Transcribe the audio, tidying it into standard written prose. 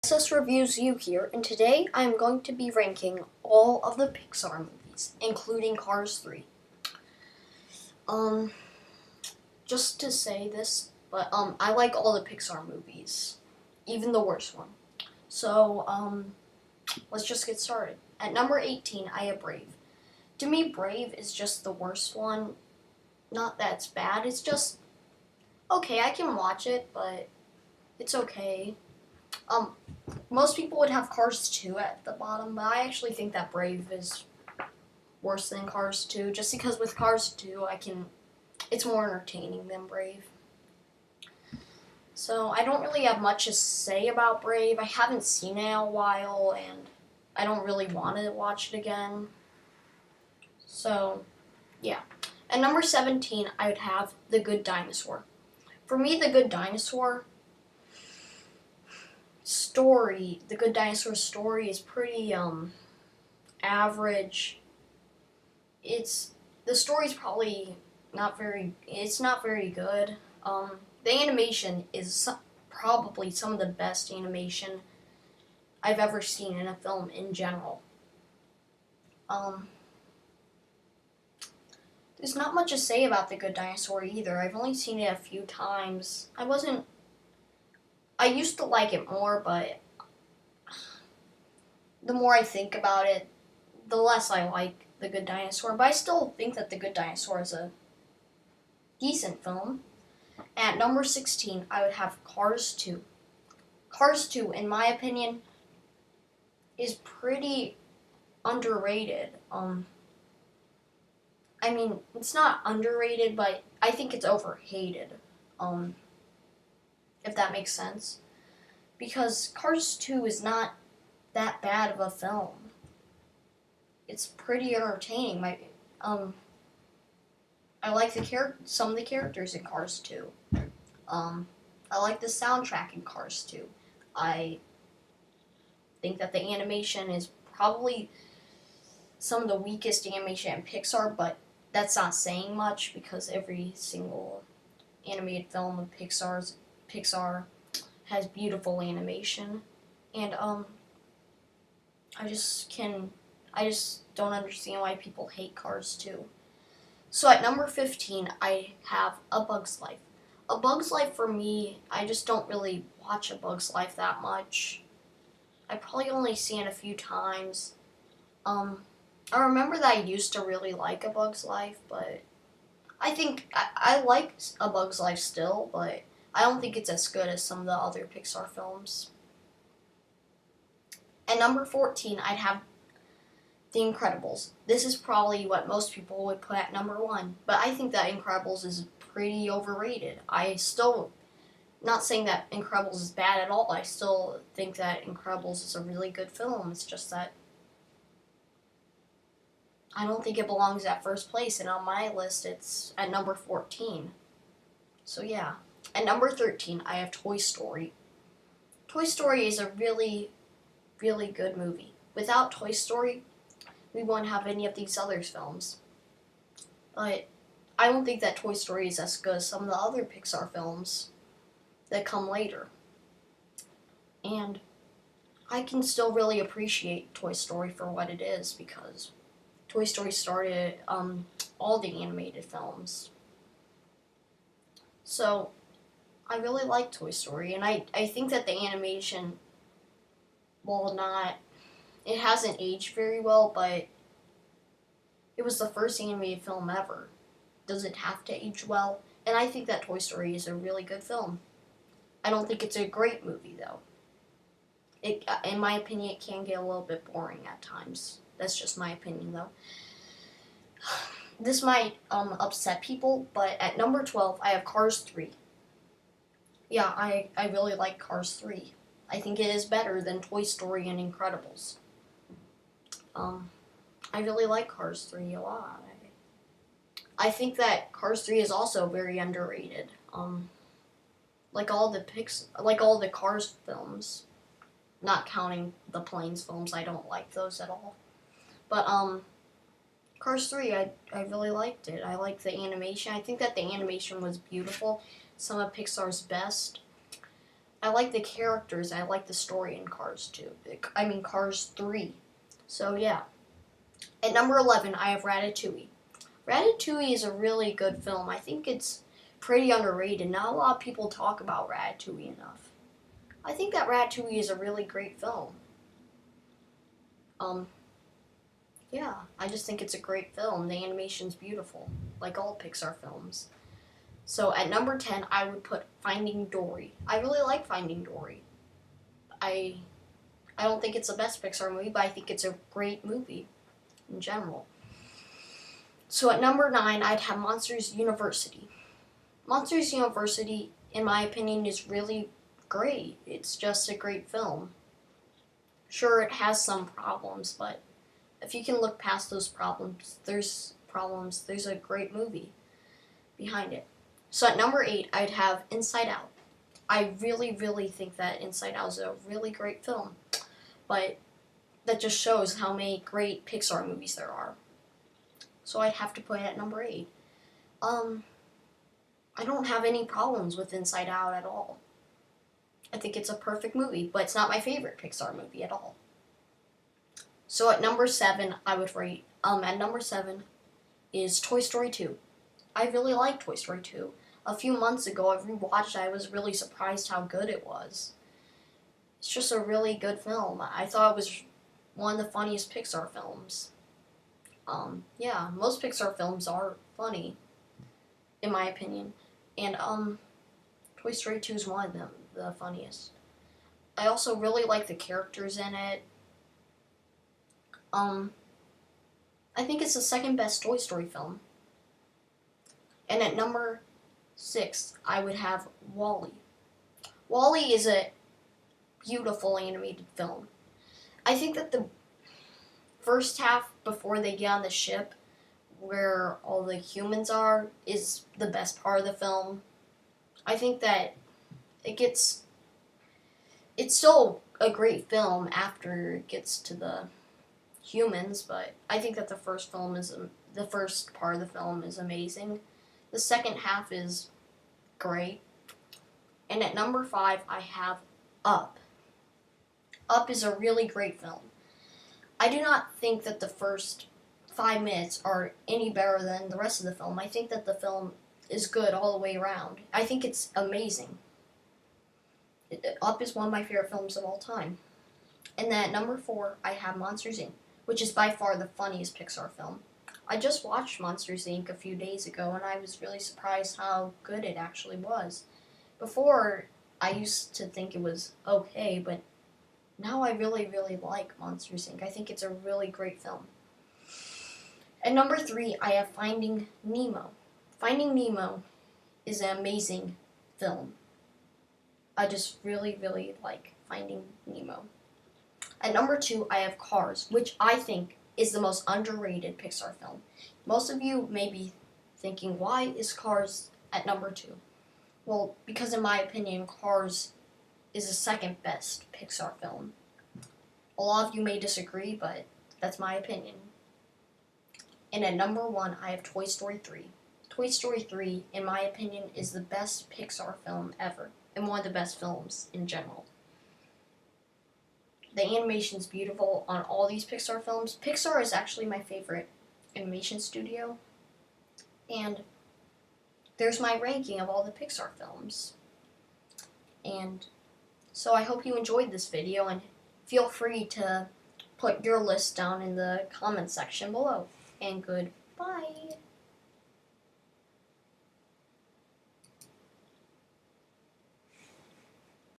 SS Reviews You here, and today I am going to be ranking all of the Pixar movies, including Cars 3. Just to say this, but I like all the Pixar movies, even the worst one. So, let's just get started. At number 18, I have Brave. To me, Brave is just the worst one. Not that it's bad, it's just okay, I can watch it, but it's okay. Most people would have Cars 2 at the bottom, but I actually think that Brave is worse than Cars 2, just because with Cars 2, it's more entertaining than Brave. So I don't really have much to say about Brave. I haven't seen it in a while, and I don't really want to watch it again. So, yeah. At number 17, I would have The Good Dinosaur. For me, The Good Dinosaur The Good Dinosaur story is pretty average. The story's probably not very good. The animation is probably some of the best animation I've ever seen in a film in general. There's not much to say about The Good Dinosaur either. I've only seen it a few times. I used to like it more, but the more I think about it, the less I like The Good Dinosaur. But I still think that The Good Dinosaur is a decent film. At number 16, I would have Cars 2. Cars 2, in my opinion, is pretty underrated. It's not underrated, but I think it's overhated. If that makes sense. Because Cars 2 is not that bad of a film. It's pretty entertaining. I like some of the characters in Cars 2. I like the soundtrack in Cars 2. I think that the animation is probably some of the weakest animation in Pixar, but that's not saying much because every single animated film of Pixar has beautiful animation, and I just don't understand why people hate Cars 2. So at number 15, I have A Bug's Life. A Bug's Life for me, I just don't really watch A Bug's Life that much. I probably only seen it a few times. I remember that I used to really like A Bug's Life, but I think I like A Bug's Life still, but I don't think it's as good as some of the other Pixar films. At number 14, I'd have The Incredibles. This is probably what most people would put at number 1, but I think that Incredibles is pretty overrated. Not saying that Incredibles is bad at all. I still think that Incredibles is a really good film. It's just that I don't think it belongs at first place, and on my list it's at number 14. So yeah. At number 13, I have Toy Story. Toy Story is a really, really good movie. Without Toy Story, we won't have any of these other films. But I don't think that Toy Story is as good as some of the other Pixar films that come later. And I can still really appreciate Toy Story for what it is because Toy Story started all the animated films. So I really like Toy Story, and I think that the animation, it hasn't aged very well, but it was the first animated film ever. Does it have to age well? And I think that Toy Story is a really good film. I don't think it's a great movie, though. In my opinion, it can get a little bit boring at times. That's just my opinion, though. This might upset people, but at number 12, I have Cars 3. Yeah, I really like Cars 3. I think it is better than Toy Story and Incredibles. I really like Cars 3 a lot. I think that Cars 3 is also very underrated. Like all the Cars films, not counting the Planes films, I don't like those at all. But Cars 3, I really liked it. I liked the animation. I think that the animation was beautiful. Some of Pixar's best. I like the characters. I like the story in Cars 2. I mean, Cars 3. So, yeah. At number 11, I have Ratatouille. Ratatouille is a really good film. I think it's pretty underrated. Not a lot of people talk about Ratatouille enough. I think that Ratatouille is a really great film. Yeah, I just think it's a great film. The animation's beautiful, like all Pixar films. So at number 10, I would put Finding Dory. I really like Finding Dory. I don't think it's the best Pixar movie, but I think it's a great movie in general. So at number 9, I'd have Monsters University. Monsters University, in my opinion, is really great. It's just a great film. Sure, it has some problems, but if you can look past those problems, there's a great movie behind it. So at number 8, I'd have Inside Out. I really, really think that Inside Out is a really great film, but that just shows how many great Pixar movies there are. So I'd have to put it at number 8. I don't have any problems with Inside Out at all. I think it's a perfect movie, but it's not my favorite Pixar movie at all. So at number 7, I would rate, at number 7 is Toy Story 2. I really like Toy Story 2. A few months ago, I rewatched it. I was really surprised how good it was. It's just a really good film. I thought it was one of the funniest Pixar films. Yeah, most Pixar films are funny, in my opinion. And, Toy Story 2 is one of them, the funniest. I also really like the characters in it. I think it's the second best Toy Story film. And at number 6, I would have WallE. WallE is a beautiful animated film. I think that the first half, before they get on the ship, where all the humans are, is the best part of the film. I think that it's still a great film after it gets to the humans, but I think that the first part of the film is amazing. The second half is great. And at number 5, I have Up. Up is a really great film. I do not think that the first 5 minutes are any better than the rest of the film. I think that the film is good all the way around. I think it's amazing. Up is one of my favorite films of all time. And then at number 4, I have Monsters, Inc., which is by far the funniest Pixar film. I just watched Monsters, Inc. a few days ago, and I was really surprised how good it actually was. Before, I used to think it was okay, but now I really, really like Monsters, Inc. I think it's a really great film. At number 3, I have Finding Nemo. Finding Nemo is an amazing film. I just really, really like Finding Nemo. At number 2, I have Cars, which I think is the most underrated Pixar film. Most of you may be thinking, why is Cars at number 2? Well, because in my opinion, Cars is the second best Pixar film. A lot of you may disagree, but that's my opinion. And at number 1, I have Toy Story 3. Toy Story 3, in my opinion, is the best Pixar film ever, and one of the best films in general. The animation's beautiful on all these Pixar films. Pixar is actually my favorite animation studio, and there's my ranking of all the Pixar films. And so I hope you enjoyed this video, and feel free to put your list down in the comment section below. And goodbye.